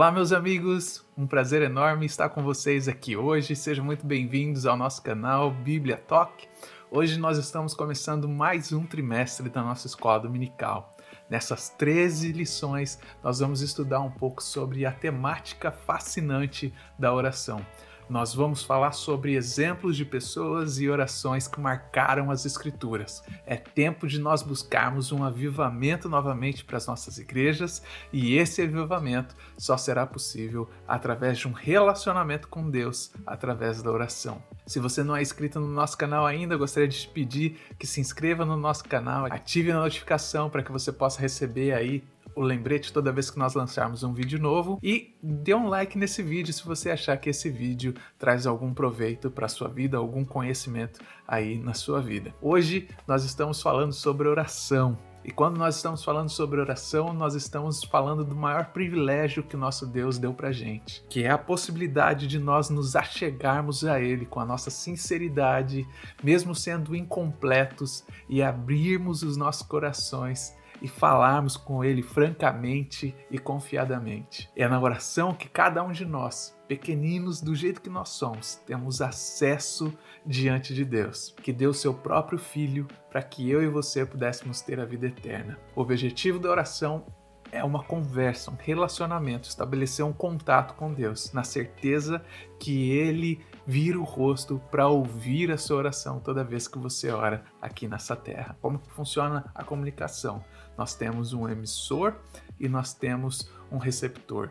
Olá, meus amigos, um prazer enorme estar com vocês aqui hoje. Sejam muito bem-vindos ao nosso canal Bíblia Talk. Hoje nós estamos começando mais um trimestre da nossa escola dominical. Nessas 13 lições, nós vamos estudar um pouco sobre a temática fascinante da oração. Nós vamos falar sobre exemplos de pessoas e orações que marcaram as Escrituras. É tempo de nós buscarmos um avivamento novamente para as nossas igrejas, e esse avivamento só será possível através de um relacionamento com Deus, através da oração. Se você não é inscrito no nosso canal ainda, eu gostaria de te pedir que se inscreva no nosso canal, ative a notificação para que você possa receber aí o lembrete toda vez que nós lançarmos um vídeo novo, e dê um like nesse vídeo se você achar que esse vídeo traz algum proveito para a sua vida, algum conhecimento aí na sua vida. Hoje nós estamos falando sobre oração. E quando nós estamos falando sobre oração, nós estamos falando do maior privilégio que o nosso Deus deu pra gente, que é a possibilidade de nós nos achegarmos a Ele com a nossa sinceridade, mesmo sendo incompletos, e abrirmos os nossos corações e falarmos com Ele francamente e confiadamente. É na oração que cada um de nós, pequeninos do jeito que nós somos, temos acesso diante de Deus, que deu seu próprio Filho para que eu e você pudéssemos ter a vida eterna. O objetivo da oração é uma conversa, um relacionamento, estabelecer um contato com Deus, na certeza que Ele vira o rosto para ouvir a sua oração toda vez que você ora aqui nessa terra. Como que funciona a comunicação? Nós temos um emissor e nós temos um receptor.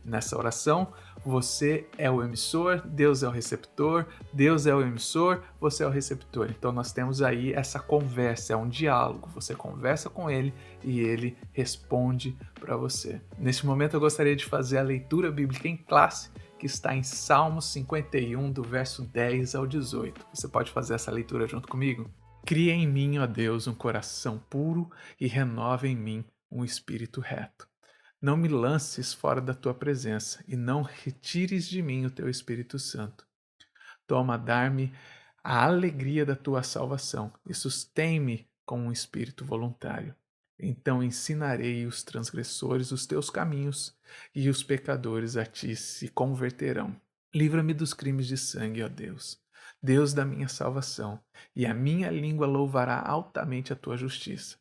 Nessa oração, você é o emissor, Deus é o receptor, Deus é o emissor, você é o receptor. Então nós temos aí essa conversa, é um diálogo. Você conversa com Ele e Ele responde para você. Neste momento eu gostaria de fazer a leitura bíblica em classe, que está em Salmos 51, do verso 10 ao 18. Você pode fazer essa leitura junto comigo? Cria em mim, ó Deus, um coração puro e renova em mim um espírito reto. Não me lances fora da tua presença e não retires de mim o teu Espírito Santo. Toma dar-me a alegria da tua salvação e sustém-me com um espírito voluntário. Então ensinarei os transgressores os teus caminhos e os pecadores a ti se converterão. Livra-me dos crimes de sangue, ó Deus, Deus da minha salvação, e a minha língua louvará altamente a tua justiça.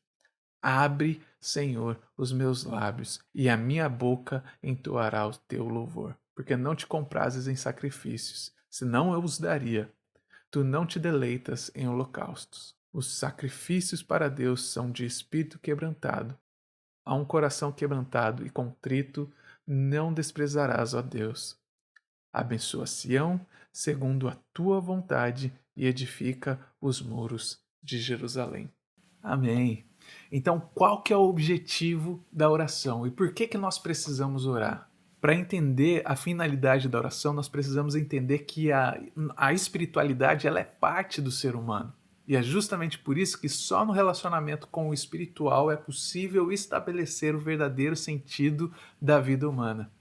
Abre, Senhor, os meus lábios, e a minha boca entoará o teu louvor. Porque não te comprases em sacrifícios, senão eu os daria. Tu não te deleitas em holocaustos. Os sacrifícios para Deus são de espírito quebrantado. A um coração quebrantado e contrito não desprezarás, ó Deus. Abençoa Sião segundo a tua vontade e edifica os muros de Jerusalém. Amém. Então, qual que é o objetivo da oração e por que nós precisamos orar? Para entender a finalidade da oração, nós precisamos entender que a espiritualidade ela é parte do ser humano. E é justamente por isso que só no relacionamento com o espiritual é possível estabelecer o verdadeiro sentido da vida humana.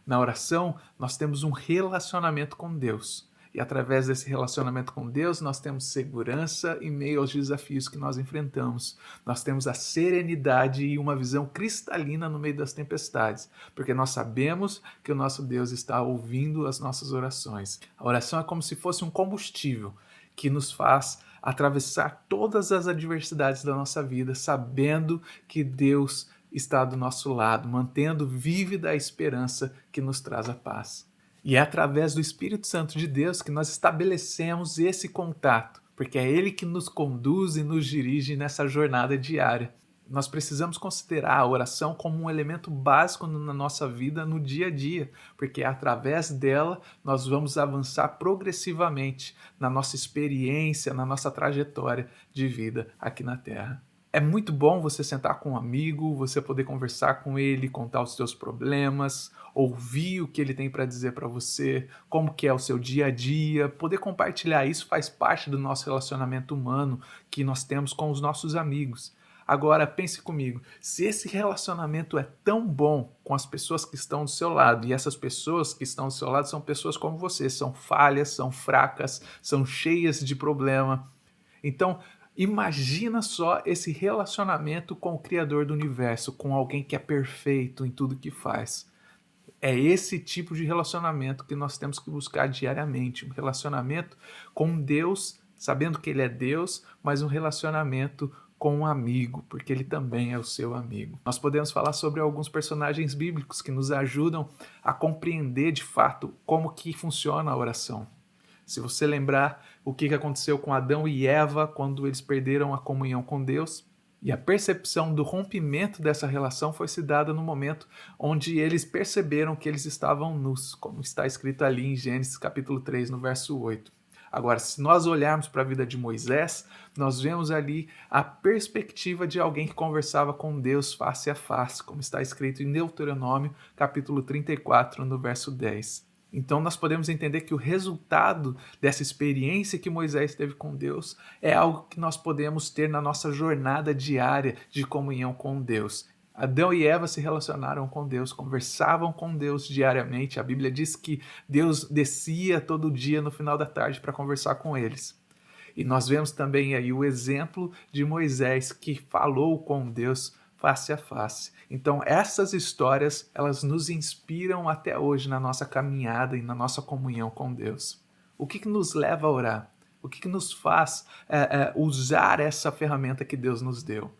Na oração, nós temos um relacionamento com Deus. E através desse relacionamento com Deus, nós temos segurança em meio aos desafios que nós enfrentamos. Nós temos a serenidade e uma visão cristalina no meio das tempestades, porque nós sabemos que o nosso Deus está ouvindo as nossas orações. A oração é como se fosse um combustível que nos faz atravessar todas as adversidades da nossa vida, sabendo que Deus está do nosso lado, mantendo vívida a esperança que nos traz a paz. E é através do Espírito Santo de Deus que nós estabelecemos esse contato, porque é Ele que nos conduz e nos dirige nessa jornada diária. Nós precisamos considerar a oração como um elemento básico na nossa vida no dia a dia, porque através dela nós vamos avançar progressivamente na nossa experiência, na nossa trajetória de vida aqui na Terra. É muito bom você sentar com um amigo, você poder conversar com ele, contar os seus problemas, ouvir o que ele tem para dizer para você, como que é o seu dia a dia, poder compartilhar isso faz parte do nosso relacionamento humano que nós temos com os nossos amigos. Agora, pense comigo, se esse relacionamento é tão bom com as pessoas que estão do seu lado, e essas pessoas que estão do seu lado são pessoas como você, são falhas, são fracas, são cheias de problema, então imagina só esse relacionamento com o Criador do Universo, com alguém que é perfeito em tudo que faz. É esse tipo de relacionamento que nós temos que buscar diariamente, um relacionamento com Deus, sabendo que Ele é Deus, mas um relacionamento com um amigo, porque Ele também é o seu amigo. Nós podemos falar sobre alguns personagens bíblicos que nos ajudam a compreender de fato como que funciona a oração. Se você lembrar o que aconteceu com Adão e Eva quando eles perderam a comunhão com Deus, e a percepção do rompimento dessa relação foi se dada no momento onde eles perceberam que eles estavam nus, como está escrito ali em Gênesis capítulo 3, no verso 8. Agora, se nós olharmos para a vida de Moisés, nós vemos ali a perspectiva de alguém que conversava com Deus face a face, como está escrito em Deuteronômio capítulo 34, no verso 10. Então nós podemos entender que o resultado dessa experiência que Moisés teve com Deus é algo que nós podemos ter na nossa jornada diária de comunhão com Deus. Adão e Eva se relacionaram com Deus, conversavam com Deus diariamente. A Bíblia diz que Deus descia todo dia no final da tarde para conversar com eles. E nós vemos também aí o exemplo de Moisés que falou com Deus face a face. Então essas histórias, elas nos inspiram até hoje na nossa caminhada e na nossa comunhão com Deus. O que nos leva a orar? O que nos faz usar essa ferramenta que Deus nos deu?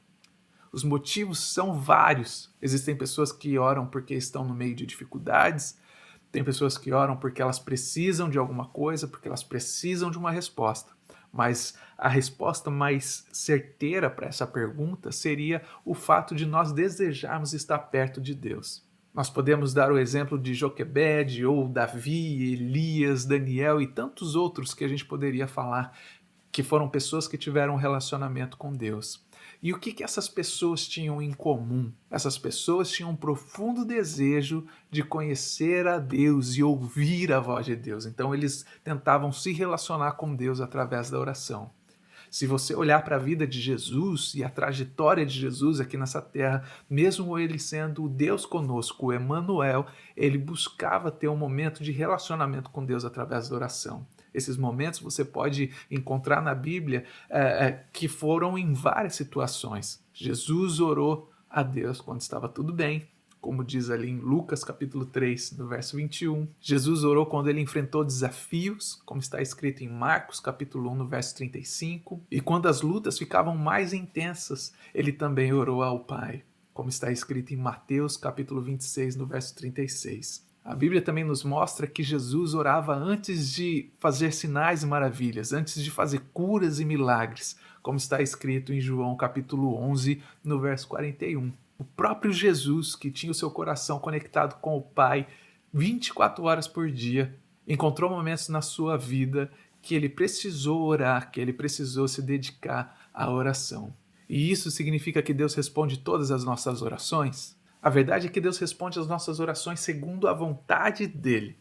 Os motivos são vários. Existem pessoas que oram porque estão no meio de dificuldades, tem pessoas que oram porque elas precisam de alguma coisa, porque elas precisam de uma resposta. Mas a resposta mais certeira para essa pergunta seria o fato de nós desejarmos estar perto de Deus. Nós podemos dar o exemplo de Joquebede, ou Davi, Elias, Daniel e tantos outros que a gente poderia falar que foram pessoas que tiveram um relacionamento com Deus. E o que essas pessoas tinham em comum? Essas pessoas tinham um profundo desejo de conhecer a Deus e ouvir a voz de Deus. Então eles tentavam se relacionar com Deus através da oração. Se você olhar para a vida de Jesus e a trajetória de Jesus aqui nessa terra, mesmo ele sendo o Deus conosco, o Emanuel, ele buscava ter um momento de relacionamento com Deus através da oração. Esses momentos você pode encontrar na Bíblia que foram em várias situações. Jesus orou a Deus quando estava tudo bem, como diz ali em Lucas capítulo 3, no verso 21. Jesus orou quando ele enfrentou desafios, como está escrito em Marcos capítulo 1, no verso 35. E quando as lutas ficavam mais intensas, ele também orou ao Pai, como está escrito em Mateus capítulo 26, no verso 36. A Bíblia também nos mostra que Jesus orava antes de fazer sinais e maravilhas, antes de fazer curas e milagres, como está escrito em João capítulo 11, no verso 41. O próprio Jesus, que tinha o seu coração conectado com o Pai 24 horas por dia, encontrou momentos na sua vida que ele precisou orar, que ele precisou se dedicar à oração. E isso significa que Deus responde todas as nossas orações? A verdade é que Deus responde às nossas orações segundo a vontade dele.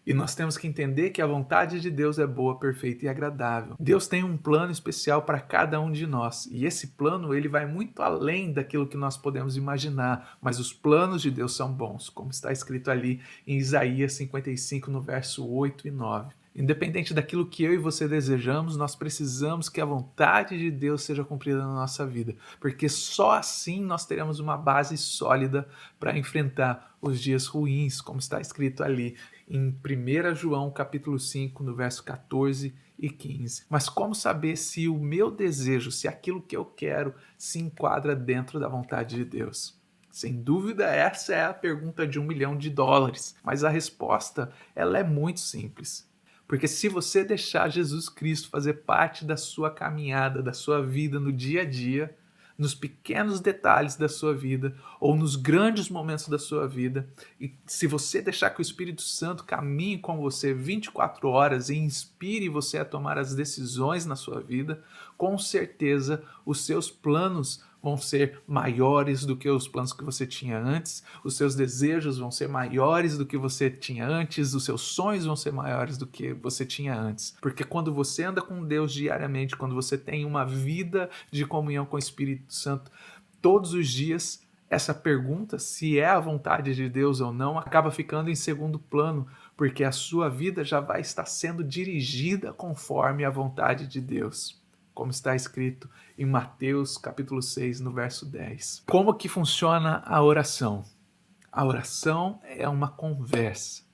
E nós temos que entender que a vontade de Deus é boa, perfeita e agradável. Deus tem um plano especial para cada um de nós. E esse plano ele vai muito além daquilo que nós podemos imaginar. Mas os planos de Deus são bons, como está escrito ali em Isaías 55, no verso 8 e 9. Independente daquilo que eu e você desejamos, nós precisamos que a vontade de Deus seja cumprida na nossa vida, porque só assim nós teremos uma base sólida para enfrentar os dias ruins, como está escrito ali em 1 João capítulo 5, no verso 14 e 15. Mas como saber se o meu desejo, se aquilo que eu quero, se enquadra dentro da vontade de Deus? Sem dúvida, essa é a pergunta de $1 milhão, mas a resposta ela é muito simples. Porque se você deixar Jesus Cristo fazer parte da sua caminhada, da sua vida no dia a dia, nos pequenos detalhes da sua vida ou nos grandes momentos da sua vida, e se você deixar que o Espírito Santo caminhe com você 24 horas e inspire você a tomar as decisões na sua vida, com certeza os seus planos vão ser maiores do que os planos que você tinha antes, os seus desejos vão ser maiores do que você tinha antes, os seus sonhos vão ser maiores do que você tinha antes. Porque quando você anda com Deus diariamente, quando você tem uma vida de comunhão com o Espírito Santo todos os dias, essa pergunta, se é a vontade de Deus ou não, acaba ficando em segundo plano, porque a sua vida já vai estar sendo dirigida conforme a vontade de Deus, como está escrito em Mateus capítulo 6, no verso 10. Como que funciona a oração? A oração é uma conversa.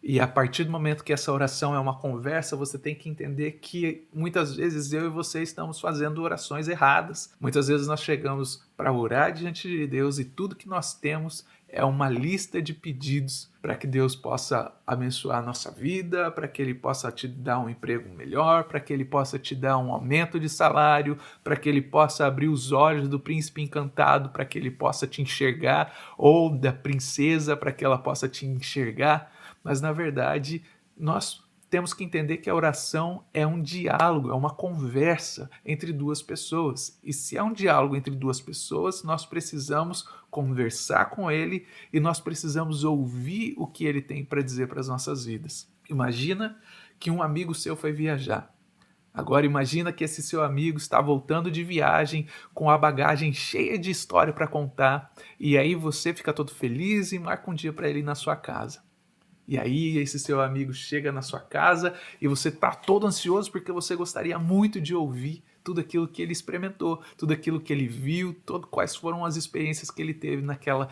E a partir do momento que essa oração é uma conversa, você tem que entender que muitas vezes eu e você estamos fazendo orações erradas. Muitas vezes nós chegamos para orar diante de Deus e tudo que nós temos é uma lista de pedidos para que Deus possa abençoar a nossa vida, para que Ele possa te dar um emprego melhor, para que Ele possa te dar um aumento de salário, para que Ele possa abrir os olhos do príncipe encantado, para que Ele possa te enxergar, ou da princesa, para que ela possa te enxergar. Mas, na verdade, nós temos que entender que a oração é um diálogo, é uma conversa entre duas pessoas. E se é um diálogo entre duas pessoas, nós precisamos conversar com ele e nós precisamos ouvir o que ele tem para dizer para as nossas vidas. Imagina que um amigo seu foi viajar. Agora imagina que esse seu amigo está voltando de viagem com a bagagem cheia de história para contar e aí você fica todo feliz e marca um dia para ele ir na sua casa. E aí esse seu amigo chega na sua casa e você está todo ansioso porque você gostaria muito de ouvir tudo aquilo que ele experimentou, tudo aquilo que ele viu, quais foram as experiências que ele teve naquela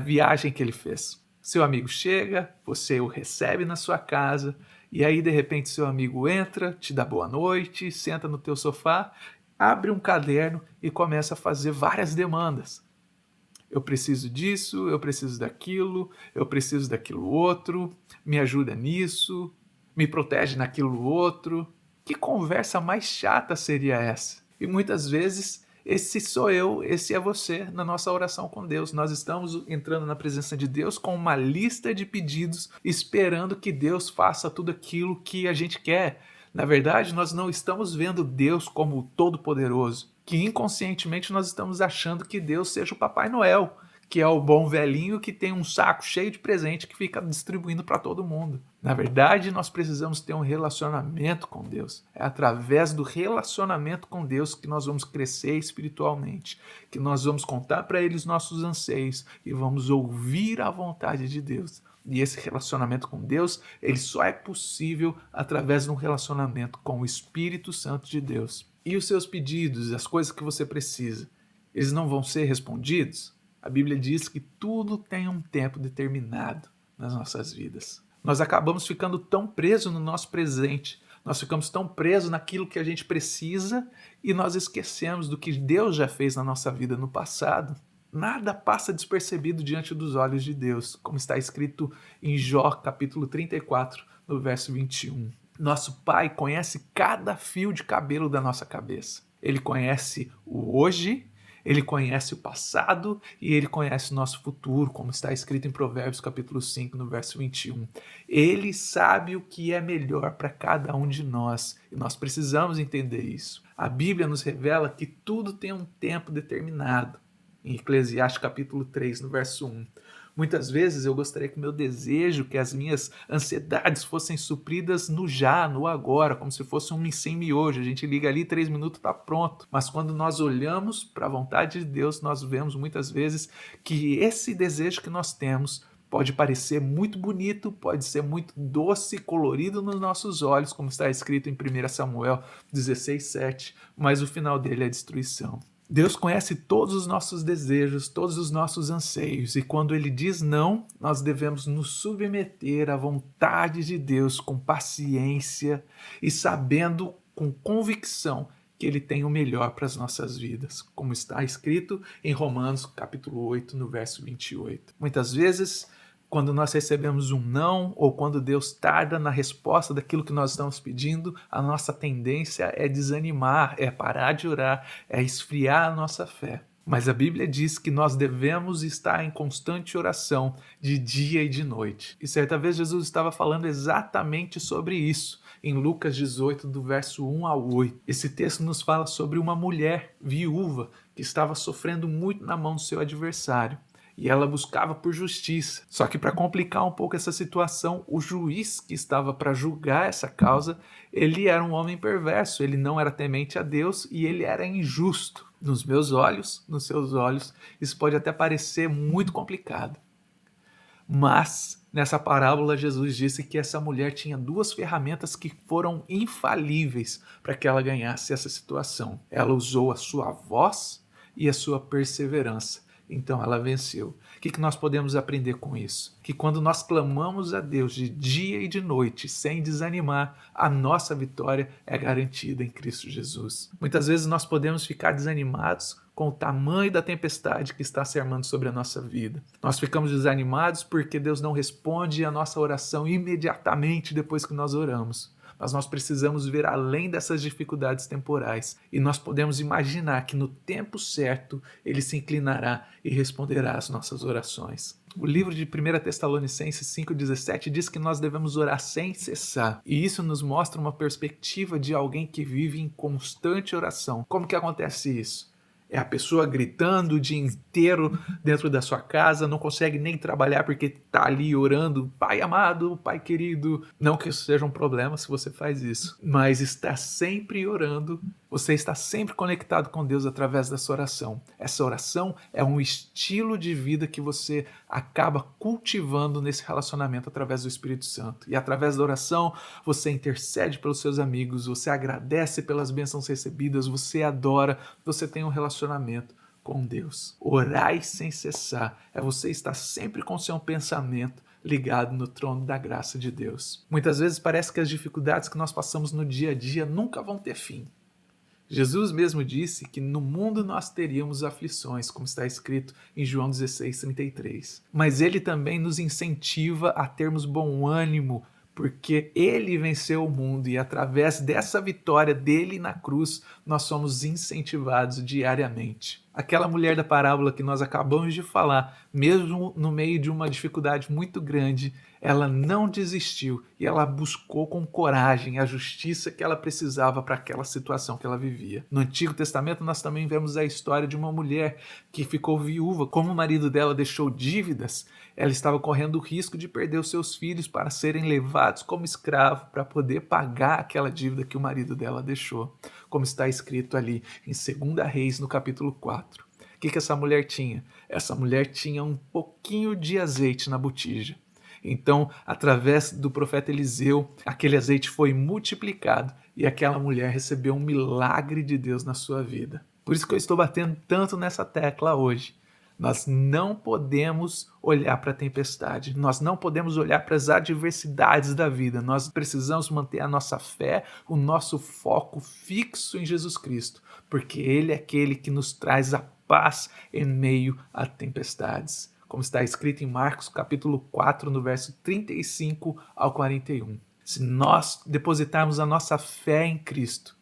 viagem que ele fez. Seu amigo chega, você o recebe na sua casa e aí de repente seu amigo entra, te dá boa noite, senta no teu sofá, abre um caderno e começa a fazer várias demandas. Eu preciso disso, eu preciso daquilo outro, me ajuda nisso, me protege naquilo outro. Que conversa mais chata seria essa? E muitas vezes esse sou eu, esse é você na nossa oração com Deus. Nós estamos entrando na presença de Deus com uma lista de pedidos, esperando que Deus faça tudo aquilo que a gente quer. Na verdade, nós não estamos vendo Deus como o Todo-Poderoso, que inconscientemente nós estamos achando que Deus seja o Papai Noel, que é o bom velhinho que tem um saco cheio de presente que fica distribuindo para todo mundo. Na verdade, nós precisamos ter um relacionamento com Deus. É através do relacionamento com Deus que nós vamos crescer espiritualmente, que nós vamos contar para Ele os nossos anseios e vamos ouvir a vontade de Deus. E esse relacionamento com Deus, ele só é possível através de um relacionamento com o Espírito Santo de Deus. E os seus pedidos, as coisas que você precisa, eles não vão ser respondidos? A Bíblia diz que tudo tem um tempo determinado nas nossas vidas. Nós acabamos ficando tão presos no nosso presente, nós ficamos tão presos naquilo que a gente precisa e nós esquecemos do que Deus já fez na nossa vida no passado. Nada passa despercebido diante dos olhos de Deus, como está escrito em Jó, capítulo 34, no verso 21. Nosso Pai conhece cada fio de cabelo da nossa cabeça. Ele conhece o hoje, ele conhece o passado e ele conhece o nosso futuro, como está escrito em Provérbios capítulo 5, no verso 21. Ele sabe o que é melhor para cada um de nós e nós precisamos entender isso. A Bíblia nos revela que tudo tem um tempo determinado. Em Eclesiastes capítulo 3, no verso 1. Muitas vezes eu gostaria que o meu desejo, que as minhas ansiedades fossem supridas no já, no agora, como se fosse um sem miojo. A gente liga ali, 3 minutos, está pronto. Mas quando nós olhamos para a vontade de Deus, nós vemos muitas vezes que esse desejo que nós temos pode parecer muito bonito, pode ser muito doce e colorido nos nossos olhos, como está escrito em 1 Samuel 16, 7, mas o final dele é destruição. Deus conhece todos os nossos desejos, todos os nossos anseios, e quando Ele diz não, nós devemos nos submeter à vontade de Deus com paciência e sabendo com convicção que Ele tem o melhor para as nossas vidas, como está escrito em Romanos capítulo 8, no verso 28. Muitas vezes, quando nós recebemos um não, ou quando Deus tarda na resposta daquilo que nós estamos pedindo, a nossa tendência é desanimar, é parar de orar, é esfriar a nossa fé. Mas a Bíblia diz que nós devemos estar em constante oração de dia e de noite. E certa vez Jesus estava falando exatamente sobre isso, em Lucas 18, do verso 1 ao 8. Esse texto nos fala sobre uma mulher viúva que estava sofrendo muito na mão do seu adversário. E ela buscava por justiça. Só que para complicar um pouco essa situação, o juiz que estava para julgar essa causa, ele era um homem perverso, ele não era temente a Deus e ele era injusto. Nos meus olhos, nos seus olhos, isso pode até parecer muito complicado. Mas, nessa parábola, Jesus disse que essa mulher tinha 2 ferramentas que foram infalíveis para que ela ganhasse essa situação. Ela usou a sua voz e a sua perseverança. então ela venceu. O que nós podemos aprender com isso? Que quando nós clamamos a Deus de dia e de noite, sem desanimar, a nossa vitória é garantida em Cristo Jesus. Muitas vezes nós podemos ficar desanimados com o tamanho da tempestade que está se armando sobre a nossa vida. Nós ficamos desanimados porque Deus não responde a nossa oração imediatamente depois que nós oramos. Mas nós precisamos ver além dessas dificuldades temporais e nós podemos imaginar que no tempo certo Ele se inclinará e responderá às nossas orações. O livro de 1 Tessalonicenses 5,17 diz que nós devemos orar sem cessar. E isso nos mostra uma perspectiva de alguém que vive em constante oração. Como que acontece isso? É a pessoa gritando o dia inteiro dentro da sua casa, não consegue nem trabalhar porque está ali orando, Pai amado, Pai querido. Não que isso seja um problema se você faz isso, mas está sempre orando, você está sempre conectado com Deus através dessa oração. Essa oração é um estilo de vida que você acaba cultivando nesse relacionamento através do Espírito Santo. E através da oração, você intercede pelos seus amigos, você agradece pelas bênçãos recebidas, você adora, você tem um relacionamento com Deus. Orai sem cessar é você estar sempre com seu pensamento ligado no trono da graça de Deus. Muitas vezes parece que as dificuldades que nós passamos no dia a dia nunca vão ter fim. Jesus mesmo disse que no mundo nós teríamos aflições, como está escrito em João 16:33. Mas ele também nos incentiva a termos bom ânimo, porque ele venceu o mundo e através dessa vitória dele na cruz, nós somos incentivados diariamente. Aquela mulher da parábola que nós acabamos de falar, mesmo no meio de uma dificuldade muito grande, ela não desistiu e ela buscou com coragem a justiça que ela precisava para aquela situação que ela vivia. No Antigo Testamento nós também vemos a história de uma mulher que ficou viúva. Como o marido dela deixou dívidas, ela estava correndo o risco de perder os seus filhos para serem levados como escravo para poder pagar aquela dívida que o marido dela deixou, como está escrito ali em 2 Reis, no capítulo 4. O que essa mulher tinha? Essa mulher tinha um pouquinho de azeite na botija. Então, através do profeta Eliseu, aquele azeite foi multiplicado e aquela mulher recebeu um milagre de Deus na sua vida. Por isso que eu estou batendo tanto nessa tecla hoje. Nós não podemos olhar para a tempestade, nós não podemos olhar para as adversidades da vida, nós precisamos manter a nossa fé, o nosso foco fixo em Jesus Cristo, porque Ele é aquele que nos traz a paz em meio a tempestades. Como está escrito em Marcos capítulo 4, no verso 35 ao 41. Se nós depositarmos a nossa fé em Cristo,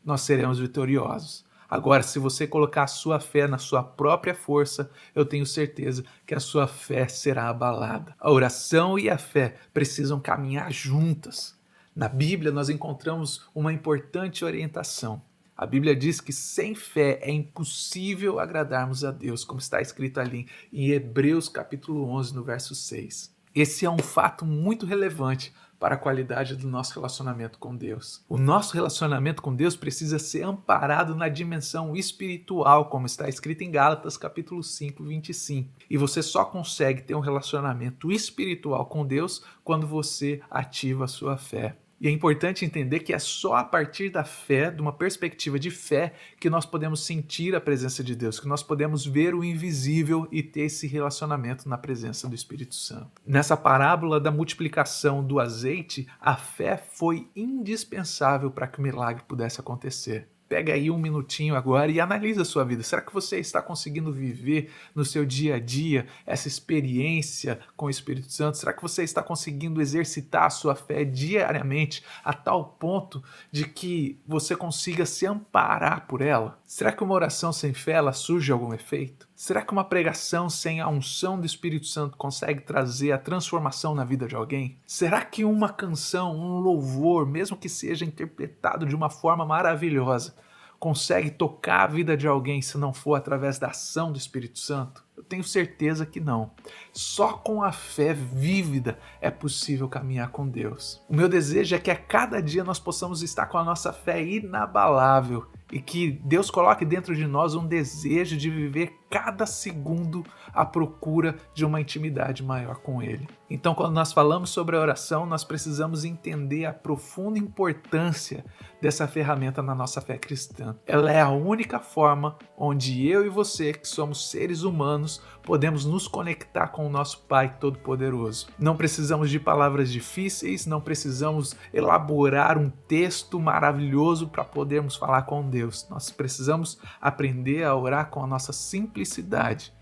nós seremos vitoriosos. Agora, se você colocar a sua fé na sua própria força, eu tenho certeza que a sua fé será abalada. A oração e a fé precisam caminhar juntas. Na Bíblia, nós encontramos uma importante orientação. A Bíblia diz que sem fé é impossível agradarmos a Deus, como está escrito ali em Hebreus capítulo 11, no verso 6. Esse é um fato muito relevante para a qualidade do nosso relacionamento com Deus. O nosso relacionamento com Deus precisa ser amparado na dimensão espiritual, como está escrito em Gálatas capítulo 5, 25. E você só consegue ter um relacionamento espiritual com Deus quando você ativa a sua fé. E é importante entender que é só a partir da fé, de uma perspectiva de fé, que nós podemos sentir a presença de Deus, que nós podemos ver o invisível e ter esse relacionamento na presença do Espírito Santo. Nessa parábola da multiplicação do azeite, a fé foi indispensável para que o milagre pudesse acontecer. Pega aí um minutinho agora e analisa a sua vida. Será que você está conseguindo viver no seu dia a dia essa experiência com o Espírito Santo? Será que você está conseguindo exercitar a sua fé diariamente a tal ponto de que você consiga se amparar por ela? Será que uma oração sem fé ela surge algum efeito? Será que uma pregação sem a unção do Espírito Santo consegue trazer a transformação na vida de alguém? Será que uma canção, um louvor, mesmo que seja interpretado de uma forma maravilhosa, consegue tocar a vida de alguém se não for através da ação do Espírito Santo? Eu tenho certeza que não. Só com a fé vívida é possível caminhar com Deus. O meu desejo é que a cada dia nós possamos estar com a nossa fé inabalável e que Deus coloque dentro de nós um desejo de viver cada segundo à procura de uma intimidade maior com Ele. Então, quando nós falamos sobre a oração, nós precisamos entender a profunda importância dessa ferramenta na nossa fé cristã. Ela é a única forma onde eu e você, que somos seres humanos, podemos nos conectar com o nosso Pai Todo-Poderoso. Não precisamos de palavras difíceis, não precisamos elaborar um texto maravilhoso para podermos falar com Deus. Nós precisamos aprender a orar com a nossa simplicidade,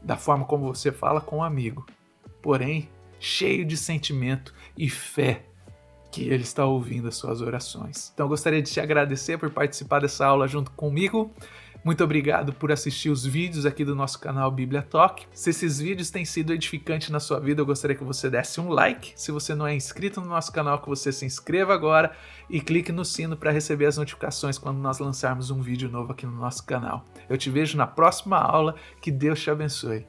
da forma como você fala com um amigo, porém cheio de sentimento e fé que Ele está ouvindo as suas orações. Então eu gostaria de te agradecer por participar dessa aula junto comigo. Muito obrigado por assistir os vídeos aqui do nosso canal Bíblia Talk. Se esses vídeos têm sido edificantes na sua vida, eu gostaria que você desse um like. Se você não é inscrito no nosso canal, que você se inscreva agora e clique no sino para receber as notificações quando nós lançarmos um vídeo novo aqui no nosso canal. Eu te vejo na próxima aula. Que Deus te abençoe.